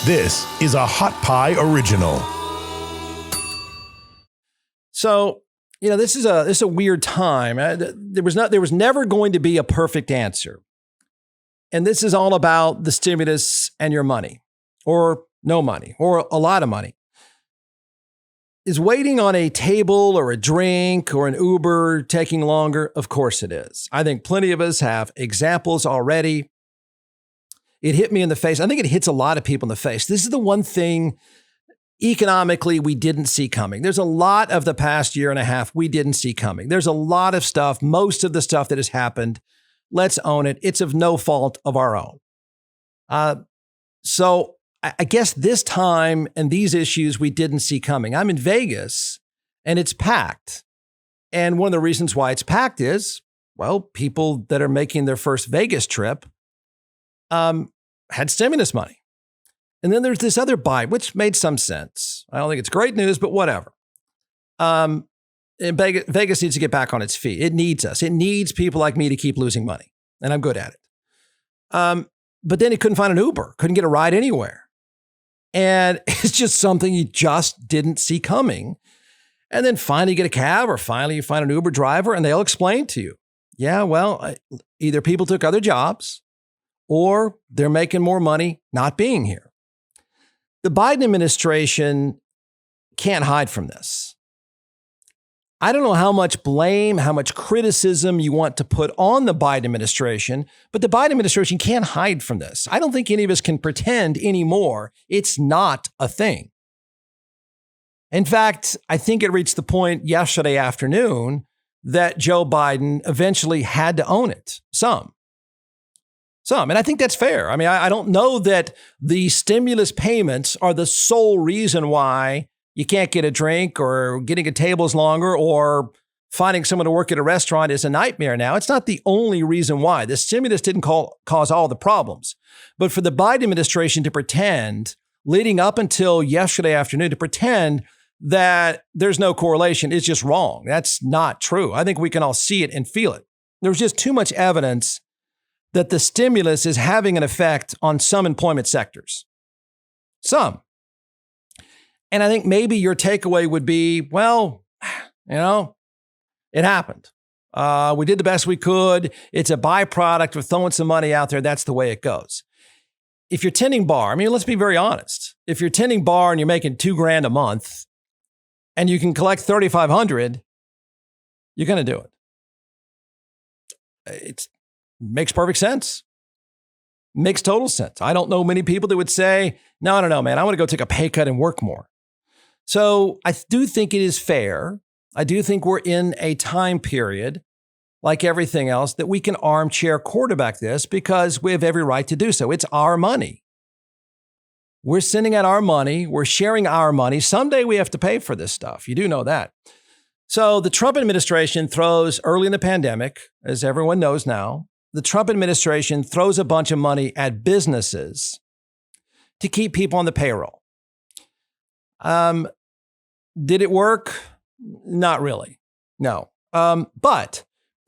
This is a Hot Pie Original. So, this is a weird time. There was never going to be a perfect answer. And this is all about the stimulus and your money, or no money, or a lot of money. Is waiting on a table or a drink or an Uber taking longer? Of course it is. I think plenty of us have examples already. It hit me in the face. I think it hits a lot of people in the face. This is the one thing economically we didn't see coming. There's a lot of the past year and a half we didn't see coming. There's a lot of stuff, most of the stuff that has happened, let's own it, it's of no fault of our own. So I guess this time and these issues we didn't see coming. I'm in Vegas and it's packed. And one of the reasons why it's packed is, well, people that are making their first Vegas trip had stimulus money. And then there's this other buy, which made some sense. I don't think it's great news, but whatever. Vegas needs to get back on its feet. It needs us. It needs people like me to keep losing money. And I'm good at it. But then he couldn't find an Uber, couldn't get a ride anywhere. And it's just something you just didn't see coming. And then finally you get a cab, or finally you find an Uber driver and they'll explain to you, yeah, well, either people took other jobs or they're making more money not being here. The Biden administration can't hide from this. I don't know how much blame, how much criticism you want to put on the Biden administration, but the Biden administration can't hide from this. I don't think any of us can pretend anymore it's not a thing. In fact, I think it reached the point yesterday afternoon that Joe Biden eventually had to own it. Some. And I think that's fair. I mean, I don't know that the stimulus payments are the sole reason why you can't get a drink, or getting a table is longer, or finding someone to work at a restaurant is a nightmare now. It's not the only reason why. The stimulus didn't cause all the problems. But for the Biden administration to pretend, leading up until yesterday afternoon, to pretend that there's no correlation is just wrong. That's not true. I think we can all see it and feel it. There's just too much evidence that the stimulus is having an effect on some employment sectors. Some. And I think maybe your takeaway would be, well, it happened. We did the best we could. It's a byproduct of throwing some money out there. That's the way it goes. If you're tending bar, I mean, let's be very honest. If you're tending bar and you're making $2,000 a month and you can collect $3,500, you're going to do it. It makes perfect sense. Makes total sense. I don't know many people that would say, no, man, I want to go take a pay cut and work more. So I do think it is fair. I do think we're in a time period, like everything else, that we can armchair quarterback this because we have every right to do so. It's our money. We're sending out our money. We're sharing our money. Someday we have to pay for this stuff. You do know that. So the Trump administration throws, early in the pandemic, as everyone knows now, the Trump administration throws a bunch of money at businesses to keep people on the payroll. Did it work? Not really. No. But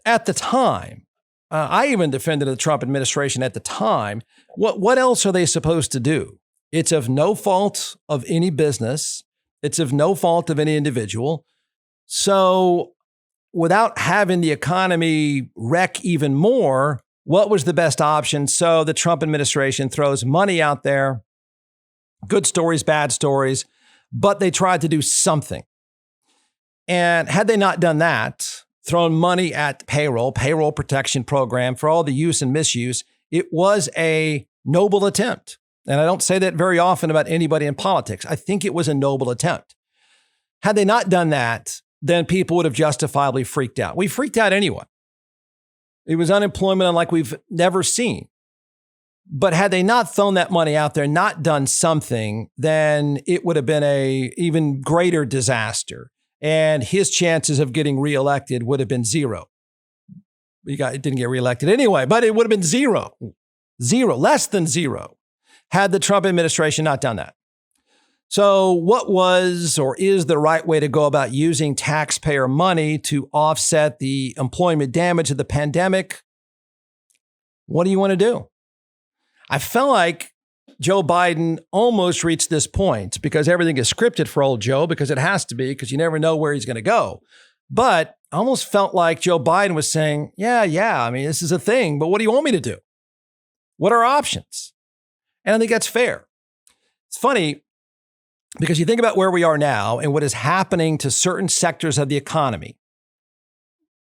at the time, I even defended the Trump administration at the time. What else are they supposed to do? It's of no fault of any business. It's of no fault of any individual. So without having the economy wreck even more, what was the best option? So the Trump administration throws money out there, good stories, bad stories, but they tried to do something. And had they not done that, thrown money at payroll protection program for all the use and misuse, it was a noble attempt. And I don't say that very often about anybody in politics. I think it was a noble attempt. Had they not done that, then people would have justifiably freaked out. We freaked out anyway. It was unemployment unlike we've never seen. But had they not thrown that money out there, not done something, then it would have been a even greater disaster. And his chances of getting reelected would have been zero. It didn't get reelected anyway, but it would have been zero, less than zero, had the Trump administration not done that. So what was or is the right way to go about using taxpayer money to offset the employment damage of the pandemic? What do you want to do? I felt like Joe Biden almost reached this point because everything is scripted for old Joe, because it has to be, because you never know where he's going to go. But I almost felt like Joe Biden was saying, yeah, I mean, this is a thing, but what do you want me to do? What are options? And I think that's fair. It's funny because you think about where we are now and what is happening to certain sectors of the economy.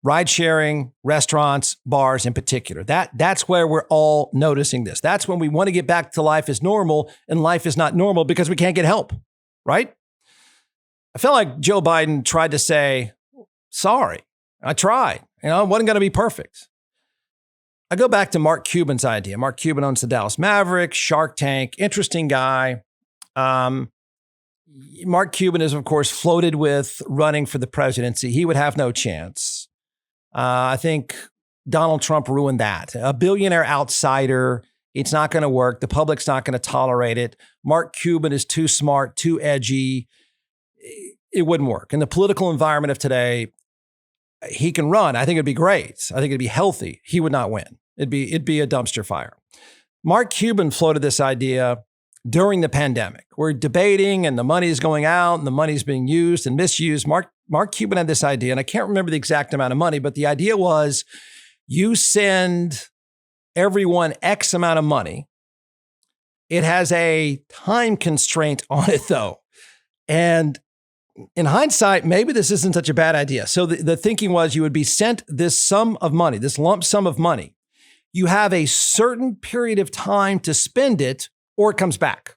Ride sharing, restaurants, bars in particular. That's where we're all noticing this. That's when we want to get back to life as normal, and life is not normal because we can't get help, right? I felt like Joe Biden tried to say, sorry, I tried. It wasn't going to be perfect. I go back to Mark Cuban's idea. Mark Cuban owns the Dallas Mavericks, Shark Tank, interesting guy. Mark Cuban is, of course, floated with running for the presidency. He would have no chance. I think Donald Trump ruined that. A billionaire outsider. It's not going to work. The public's not going to tolerate it. Mark Cuban is too smart, too edgy. It wouldn't work. In the political environment of today, he can run. I think it'd be great. I think it'd be healthy. He would not win. It'd be a dumpster fire. Mark Cuban floated this idea during the pandemic. We're debating and the money is going out and the money's being used and misused. Mark Cuban had this idea, and I can't remember the exact amount of money, but the idea was you send everyone X amount of money. It has a time constraint on it, though. And in hindsight, maybe this isn't such a bad idea. So the thinking was you would be sent this sum of money, this lump sum of money. You have a certain period of time to spend it, or it comes back.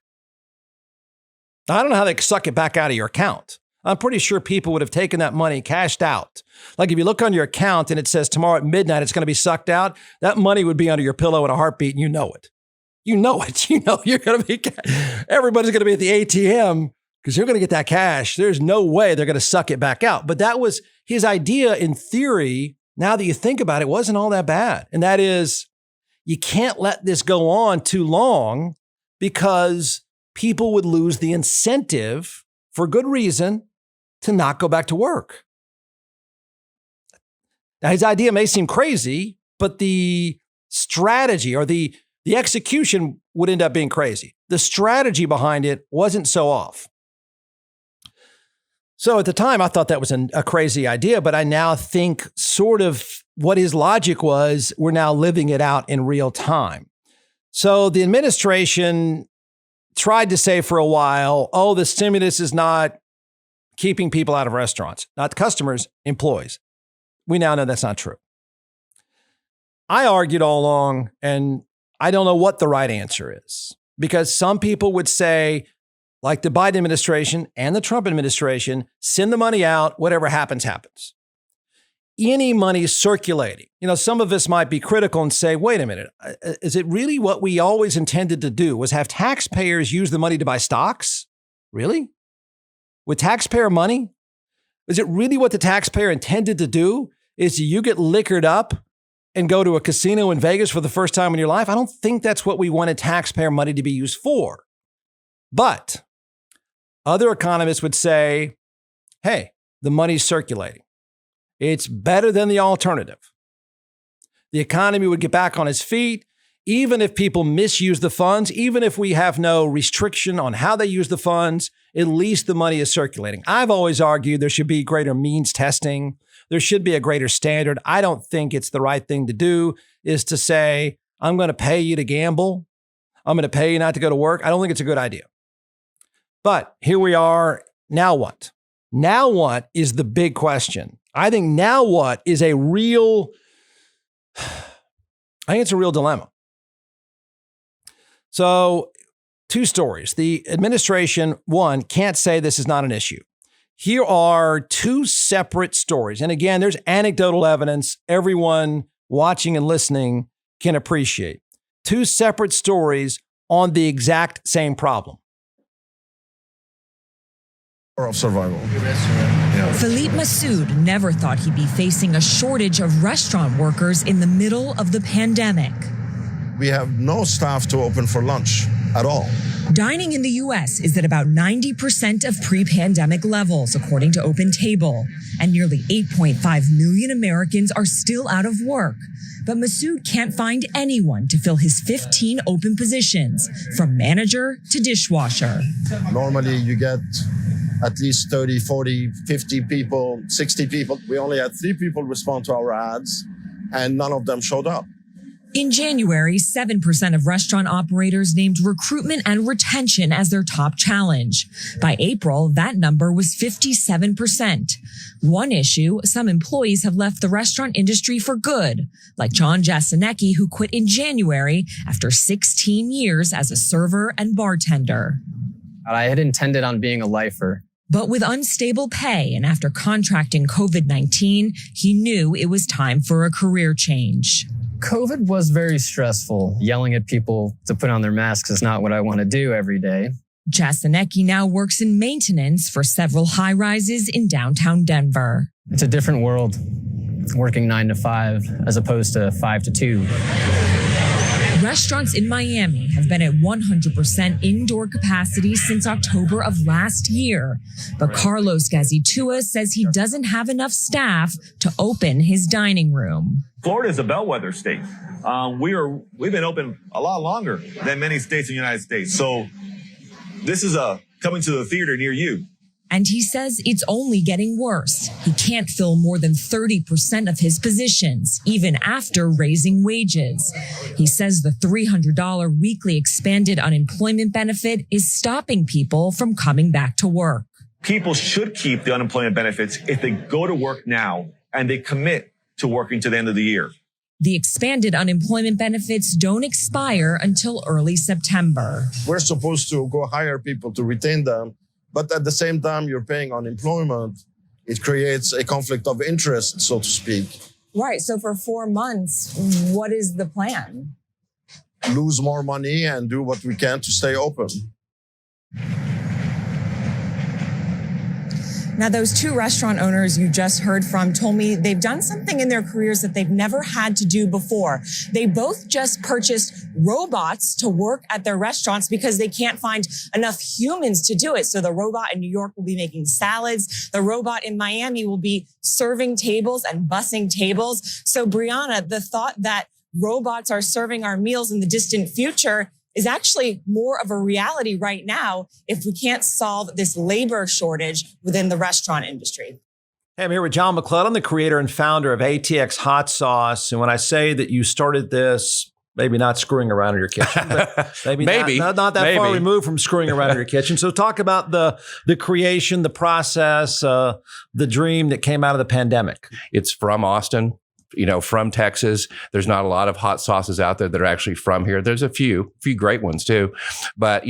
Now, I don't know how they suck it back out of your account. I'm pretty sure people would have taken that money, cashed out. Like if you look on your account and it says tomorrow at midnight, it's going to be sucked out, that money would be under your pillow in a heartbeat, and you know it. You know it. You know you're going to be, everybody's going to be at the ATM because you're going to get that cash. There's no way they're going to suck it back out. But that was his idea in theory. Now that you think about it, wasn't all that bad. And that is, you can't let this go on too long because people would lose the incentive, for good reason, to not go back to work. Now, his idea may seem crazy, but the strategy or the execution would end up being crazy. The strategy behind it wasn't so off. So at the time, I thought that was a crazy idea, but I now think sort of what his logic was, we're now living it out in real time. So the administration tried to say for a while, oh, the stimulus is not keeping people out of restaurants, not customers, employees. We now know that's not true. I argued all along, and I don't know what the right answer is, because some people would say, like the Biden administration and the Trump administration, send the money out, whatever happens, happens. Any money circulating. Some of us might be critical and say, wait a minute, is it really what we always intended to do, was have taxpayers use the money to buy stocks? Really? With taxpayer money? Is it really what the taxpayer intended to do? Is you get liquored up and go to a casino in Vegas for the first time in your life? I don't think that's what we wanted taxpayer money to be used for. But other economists would say, hey, the money's circulating. It's better than the alternative. The economy would get back on its feet, even if people misuse the funds, even if we have no restriction on how they use the funds, at least the money is circulating. I've always argued there should be greater means testing. There should be a greater standard. I don't think it's the right thing to do is to say, I'm going to pay you to gamble. I'm going to pay you not to go to work. I don't think it's a good idea. But here we are. Now what? Now what is the big question? I think now what is a real, I think it's a real dilemma. So 2 stories. The administration, one, can't say this is not an issue. Here are 2 separate stories. And again, there's anecdotal evidence everyone watching and listening can appreciate. 2 separate stories on the exact same problem. Of survival. Philippe Massoud never thought he'd be facing a shortage of restaurant workers in the middle of the pandemic. We have no staff to open for lunch. at all. Dining in the U.S. is at about 90% of pre-pandemic levels, according to OpenTable, and nearly 8.5 million Americans are still out of work. But Masood can't find anyone to fill his 15 open positions, from manager to dishwasher. Normally you get at least 30, 40, 50 people, 60 people. We only had 3 people respond to our ads, and none of them showed up. In January, 7% of restaurant operators named recruitment and retention as their top challenge. By April, that number was 57%. One issue, some employees have left the restaurant industry for good, like John Jasinecki, who quit in January after 16 years as a server and bartender. I had intended on being a lifer. But with unstable pay and after contracting COVID-19, he knew it was time for a career change. COVID was very stressful. Yelling at people to put on their masks is not what I want to do every day. Jasinecki now works in maintenance for several high-rises in downtown Denver. It's a different world, working 9 to 5 as opposed to 5 to 2. Restaurants in Miami have been at 100% indoor capacity since October of last year. But Carlos Gazitua says he doesn't have enough staff to open his dining room. Florida is a bellwether state. We've been open a lot longer than many states in the United States. So this is coming to the theater near you. And he says it's only getting worse. He can't fill more than 30% of his positions, even after raising wages. He says the $300 weekly expanded unemployment benefit is stopping people from coming back to work. People should keep the unemployment benefits if they go to work now and they commit to working to the end of the year. The expanded unemployment benefits don't expire until early September. We're supposed to go hire people to retain them, but at the same time you're paying unemployment. It creates a conflict of interest, so to speak. Right. So for 4 months, what is the plan? Lose more money and do what we can to stay open. Now, those 2 restaurant owners you just heard from told me they've done something in their careers that they've never had to do before. They both just purchased robots to work at their restaurants because they can't find enough humans to do it. So the robot in New York will be making salads. The robot in Miami will be serving tables and bussing tables. So, Brianna, the thought that robots are serving our meals in the distant future is actually more of a reality right now if we can't solve this labor shortage within the restaurant industry. Hey, I'm here with John McClellan, the creator and founder of ATX Hot Sauce. And when I say that you started this, maybe not screwing around in your kitchen, but maybe not that far removed from screwing around in your kitchen. So talk about the creation, the process, the dream that came out of the pandemic. It's from Austin. From Texas. There's not a lot of hot sauces out there that are actually from here. There's a few great ones too. But,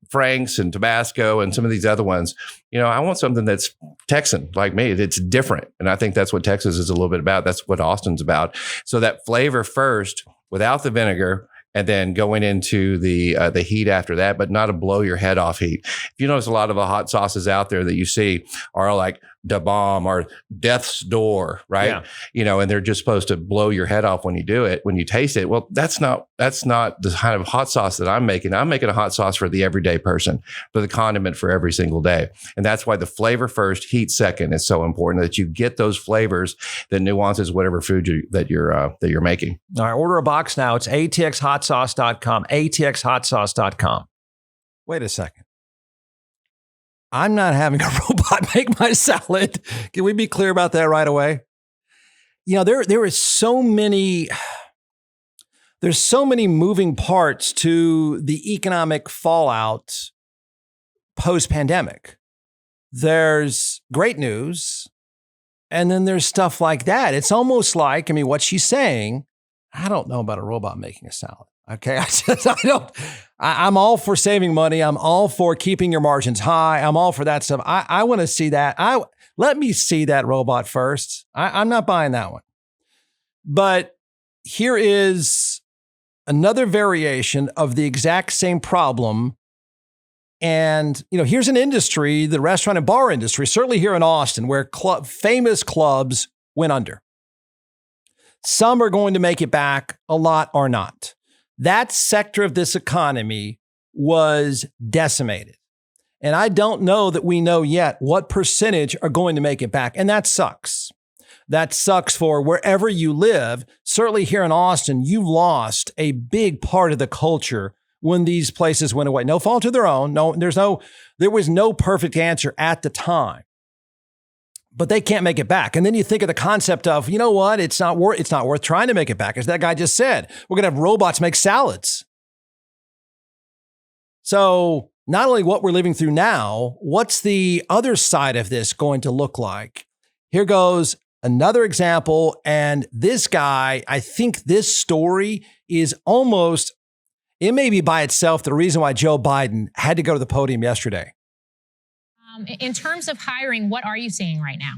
Frank's and Tabasco and some of these other ones, I want something that's Texan like me. It's different. And I think that's what Texas is a little bit about. That's what Austin's about. So that flavor first without the vinegar, and then going into the heat after that, but not a blow your head off heat. If you notice, a lot of the hot sauces out there that you see are like Da Bomb or Death's Door, right? Yeah. And they're just supposed to blow your head off when you do it, when you taste it. Well, that's not the kind of hot sauce that I'm making. I'm making a hot sauce for the everyday person, for the condiment for every single day. And that's why the flavor first, heat second is so important, that you get those flavors, the nuances, whatever food that you're making. All right, order a box now. It's atxhotsauce.com, atxhotsauce.com. Wait a second. I'm not having a robot make my salad. Can we be clear about that right away? There is so many, there's so many moving parts to the economic fallout post-pandemic. There's great news, and then there's stuff like that. It's almost like, what she's saying, I don't know about a robot making a salad. Okay. I'm all for saving money. I'm all for keeping your margins high. I'm all for that stuff. I want to see that. Let me see that robot first. I'm not buying that one. But here is another variation of the exact same problem. And, here's an industry, the restaurant and bar industry, certainly here in Austin, where famous clubs went under. Some are going to make it back, a lot are not. That sector of this economy was decimated. And I don't know that we know yet what percentage are going to make it back. And that sucks. That sucks for wherever you live. Certainly here in Austin, you lost a big part of the culture when these places went away. No fault of their own. There was no perfect answer at the time. But they can't make it back. And then you think of the concept of, you know what? It's not worth trying to make it back. As that guy just said, we're going to have robots make salads. So not only what we're living through now, what's the other side of this going to look like? Here goes another example. And this guy, I think this story is almost, it may be by itself the reason why Joe Biden had to go to the podium yesterday. In terms of hiring, what are you seeing right now?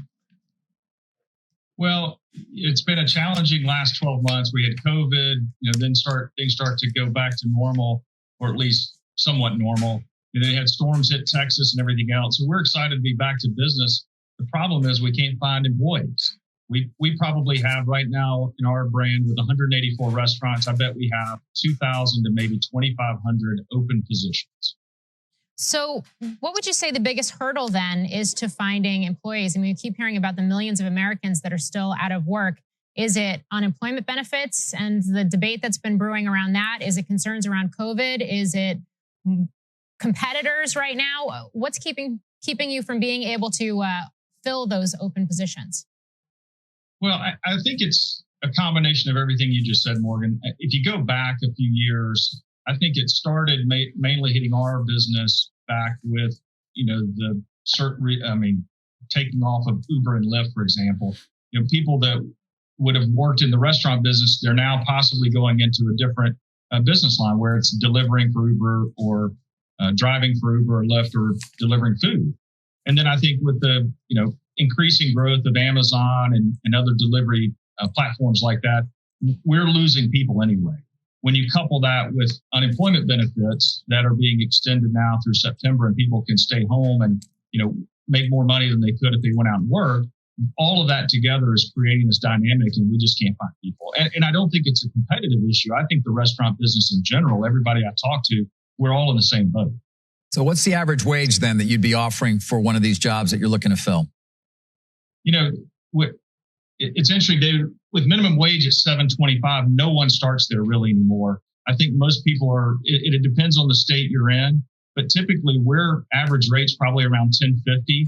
Well, it's been a challenging last 12 months. We had COVID, then things start to go back to normal, or at least somewhat normal. And they had storms hit Texas and everything else. So we're excited to be back to business. The problem is we can't find employees. We probably have right now in our brand with 184 restaurants, I bet we have 2,000 to maybe 2,500 open positions. So what would you say the biggest hurdle then is to finding employees? I mean, we keep hearing about the millions of Americans that are still out of work. Is it unemployment benefits and the debate that's been brewing around that? Is it concerns around COVID? Is it competitors right now? What's keeping you from being able to fill those open positions? Well, I think it's a combination of everything you just said, Morgan. If you go back a few years, I think it started mainly hitting our business back with, the certain, taking off of Uber and Lyft, for example. People that would have worked in the restaurant business, they're now possibly going into a different business line where it's delivering for Uber or driving for Uber or Lyft or delivering food. And then I think with the, increasing growth of Amazon and other delivery platforms like that, we're losing people anyway. When you couple that with unemployment benefits that are being extended now through September and people can stay home and, make more money than they could if they went out and worked, all of that together is creating this dynamic and we just can't find people. And I don't think it's a competitive issue. I think the restaurant business in general, everybody I talk to, we're all in the same boat. So what's the average wage then that you'd be offering for one of these jobs that you're looking to fill? It's interesting, David, with minimum wage at $7.25, no one starts there really anymore. I think most people it depends on the state you're in, but typically we're average rates probably around $10.50.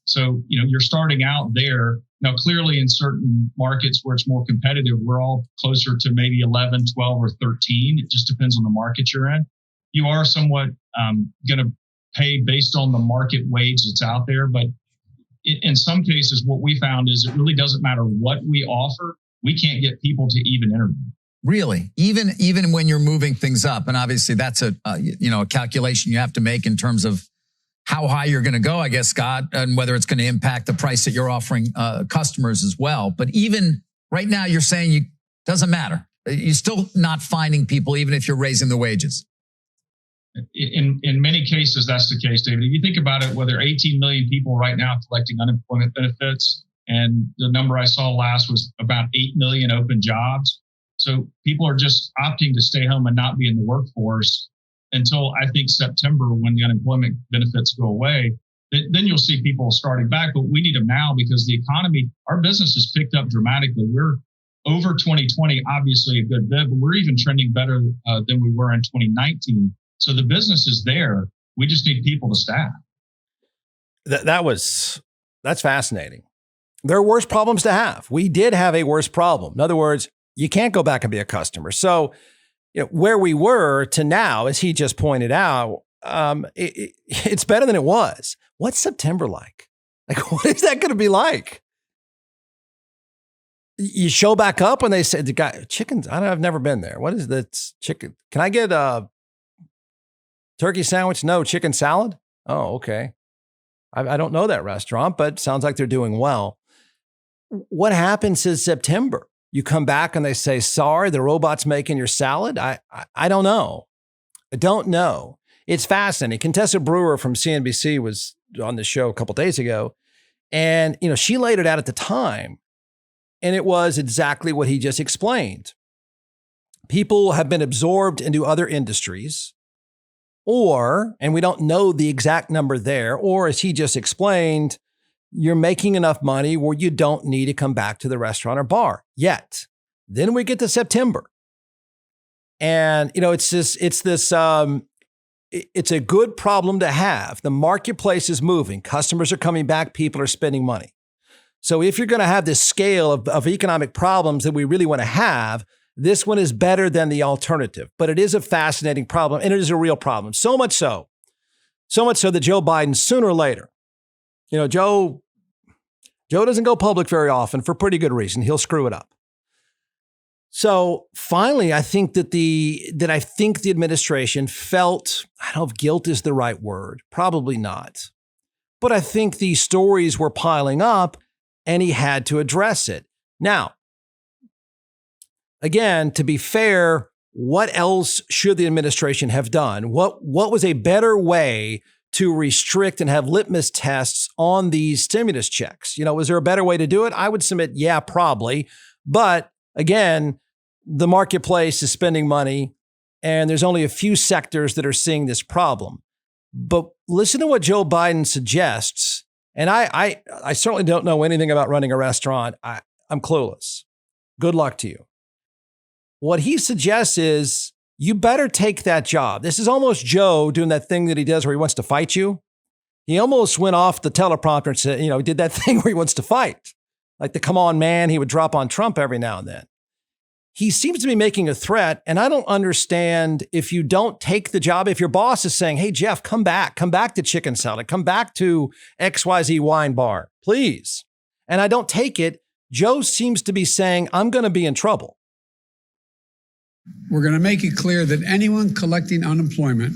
So, you're starting out there. Now, clearly in certain markets where it's more competitive, we're all closer to maybe 11, 12, or 13. It just depends on the market you're in. You are somewhat going to pay based on the market wage that's out there, but in some cases, what we found is it really doesn't matter what we offer. We can't get people to even interview. Really? Even when you're moving things up, and obviously that's a calculation you have to make in terms of how high you're going to go, I guess, Scott, and whether it's going to impact the price that you're offering customers as well. But even right now, you're saying doesn't matter. You're still not finding people, even if you're raising the wages. In many cases, that's the case, David. If you think about it, there are 18 million people right now collecting unemployment benefits, and the number I saw last was about 8 million open jobs. So people are just opting to stay home and not be in the workforce until I think September, when the unemployment benefits go away. Then you'll see people starting back, but we need them now because the economy, our business has picked up dramatically. We're over 2020, obviously a good bit, but we're even trending better than we were in 2019. So the business is there. We just need people to staff. That's fascinating. There are worse problems to have. We did have a worse problem. In other words, you can't go back and be a customer. So where we were to now, as he just pointed out, it's better than it was. What's September like? What is that going to be like? You show back up when they said the guy chickens. I've never been there. What is that chicken? Can I get a turkey sandwich? No, chicken salad. Oh, okay. I don't know that restaurant, but sounds like they're doing well. What happens in September? You come back and they say, sorry, the robot's making your salad. I don't know. I don't know. It's fascinating. Contessa Brewer from CNBC was on the show a couple of days ago. And, she laid it out at the time. And it was exactly what he just explained. People have been absorbed into other industries, Or, and we don't know the exact number there, or as he just explained, you're making enough money where you don't need to come back to the restaurant or bar yet. Then we get to September. And, it's a good problem to have. The marketplace is moving. Customers are coming back. People are spending money. So if you're going to have this scale of economic problems that we really want to have, this one is better than the alternative. But it is a fascinating problem, and it is a real problem. So much so that Joe Biden, sooner or later, Joe doesn't go public very often for pretty good reason. He'll screw it up. So finally, I think that the administration felt, I don't know if guilt is the right word, probably not. But I think these stories were piling up and he had to address it. Now, again, to be fair, what else should the administration have done? What was a better way to restrict and have litmus tests on these stimulus checks? Was there a better way to do it? I would submit, yeah, probably. But again, the marketplace is spending money and there's only a few sectors that are seeing this problem. But listen to what Joe Biden suggests. And I certainly don't know anything about running a restaurant. I'm clueless. Good luck to you. What he suggests is you better take that job. This is almost Joe doing that thing that he does where he wants to fight you. He almost went off the teleprompter and said, he did that thing where he wants to fight. Like the come on man he would drop on Trump every now and then. He seems to be making a threat, and I don't understand if you don't take the job, if your boss is saying, hey, Jeff, come back to Chicken Salad, come back to XYZ Wine Bar, please. And I don't take it. Joe seems to be saying, I'm going to be in trouble. We're going to make it clear that anyone collecting unemployment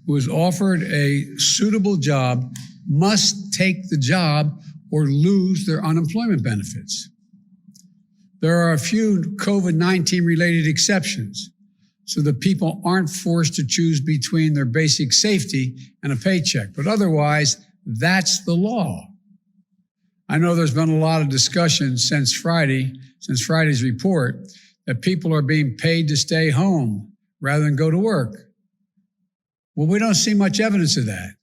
who is offered a suitable job must take the job or lose their unemployment benefits. There are a few COVID-19 related exceptions so that people aren't forced to choose between their basic safety and a paycheck. But otherwise, that's the law. I know there's been a lot of discussion since Friday's report, that people are being paid to stay home rather than go to work. Well, we don't see much evidence of that.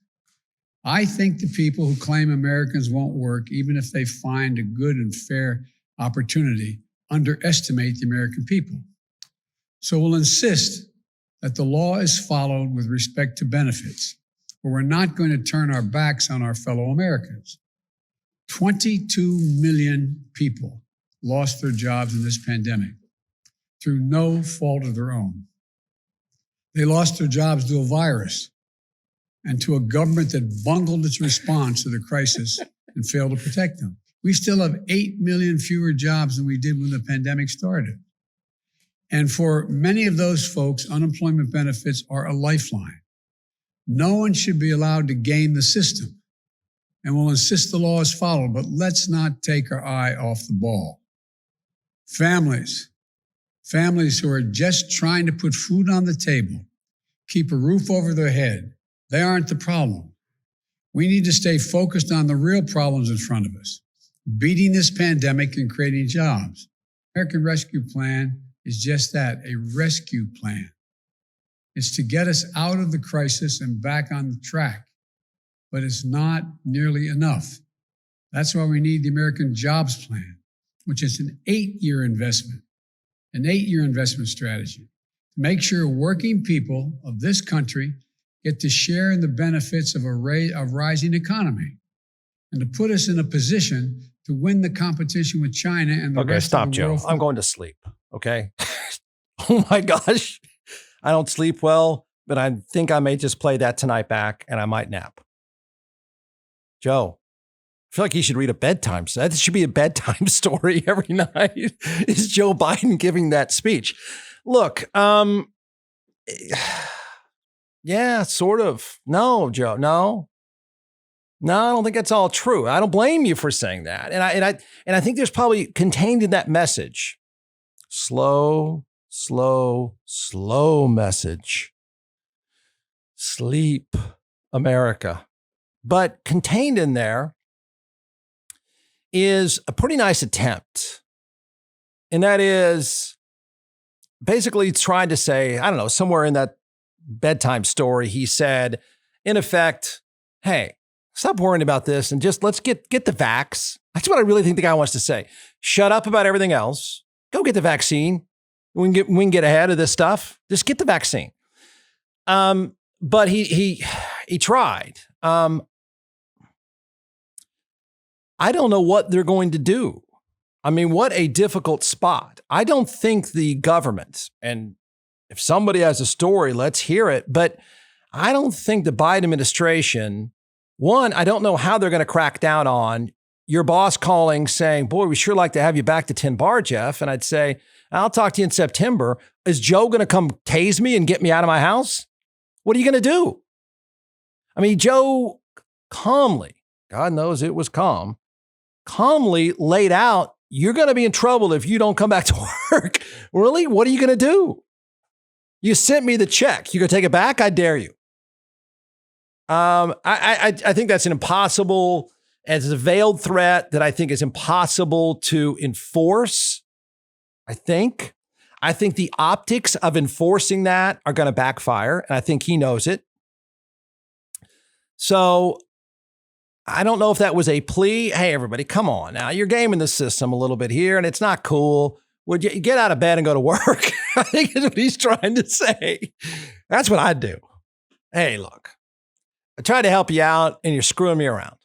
I think the people who claim Americans won't work, even if they find a good and fair opportunity, underestimate the American people. So we'll insist that the law is followed with respect to benefits, but we're not going to turn our backs on our fellow Americans. 22 million people lost their jobs in this pandemic through no fault of their own. They lost their jobs to a virus and to a government that bungled its response to the crisis and failed to protect them. We still have 8 million fewer jobs than we did when the pandemic started. And for many of those folks, unemployment benefits are a lifeline. No one should be allowed to game the system. And we'll insist the law is followed, but let's not take our eye off the ball. Families who are just trying to put food on the table, keep a roof over their head, they aren't the problem. We need to stay focused on the real problems in front of us. Beating this pandemic and creating jobs. American Rescue Plan is just that, a rescue plan. It's to get us out of the crisis and back on the track, but it's not nearly enough. That's why we need the American Jobs Plan, which is an 8-year investment strategy to make sure working people of this country get to share in the benefits of a rising economy and to put us in a position to win the competition with China and the rest of the world. Joe. I'm going to sleep. Okay. Oh my gosh. I don't sleep well, but I think I may just play that tonight back and I might nap. Joe, I feel like he should read a bedtime. So that should be a bedtime story every night. Is Joe Biden giving that speech? Look, yeah, sort of. No, Joe, no. No, I don't think that's all true. I don't blame you for saying that. And I think there's probably contained in that message, slow message. Sleep, America. But contained in there is a pretty nice attempt. And that is basically trying to say, I don't know, somewhere in that bedtime story, he said, in effect, hey, stop worrying about this and just let's get the vax. That's what I really think the guy wants to say. Shut up about everything else. Go get the vaccine. We can get ahead of this stuff. Just get the vaccine. But he tried. I don't know what they're going to do. I mean, what a difficult spot. I don't think the government, and if somebody has a story, let's hear it. But I don't think the Biden administration, one, I don't know how they're going to crack down on your boss calling saying, boy, we sure like to have you back to 10 bar, Jeff. And I'd say, I'll talk to you in September. Is Joe going to come tase me and get me out of my house? What are you going to do? I mean, Joe calmly, God knows it was calmly laid out, you're going to be in trouble if you don't come back to work. Really? What are you going to do? You sent me the check. You going to take it back? I dare you. I think that's an impossible, as a veiled threat that I think is impossible to enforce. I think the optics of enforcing that are going to backfire, and I think he knows it. So I don't know if that was a plea. Hey, everybody, come on now. You're gaming the system a little bit here, and it's not cool. Would you get out of bed and go to work? I think is what he's trying to say. That's what I'd do. Hey, look, I tried to help you out, and you're screwing me around.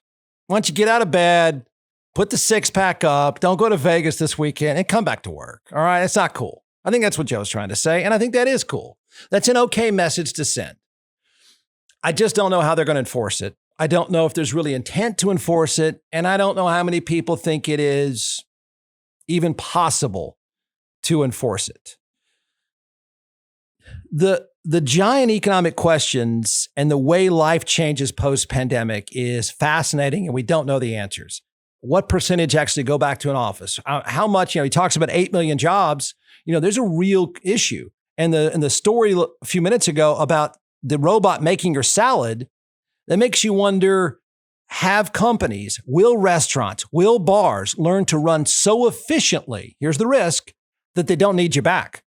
Why don't you get out of bed, put the six-pack up, don't go to Vegas this weekend, and come back to work, all right? It's not cool. I think that's what Joe's trying to say, and I think that is cool. That's an okay message to send. I just don't know how they're going to enforce it. I don't know if there's really intent to enforce it, and I don't know how many people think it is even possible to enforce it. The giant economic questions and the way life changes post-pandemic is fascinating, and we don't know the answers. What percentage actually go back to an office? How much, he talks about 8 million jobs. There's a real issue. And the story a few minutes ago about the robot making your salad, that makes you wonder, have companies, will restaurants, will bars learn to run so efficiently, here's the risk, that they don't need you back?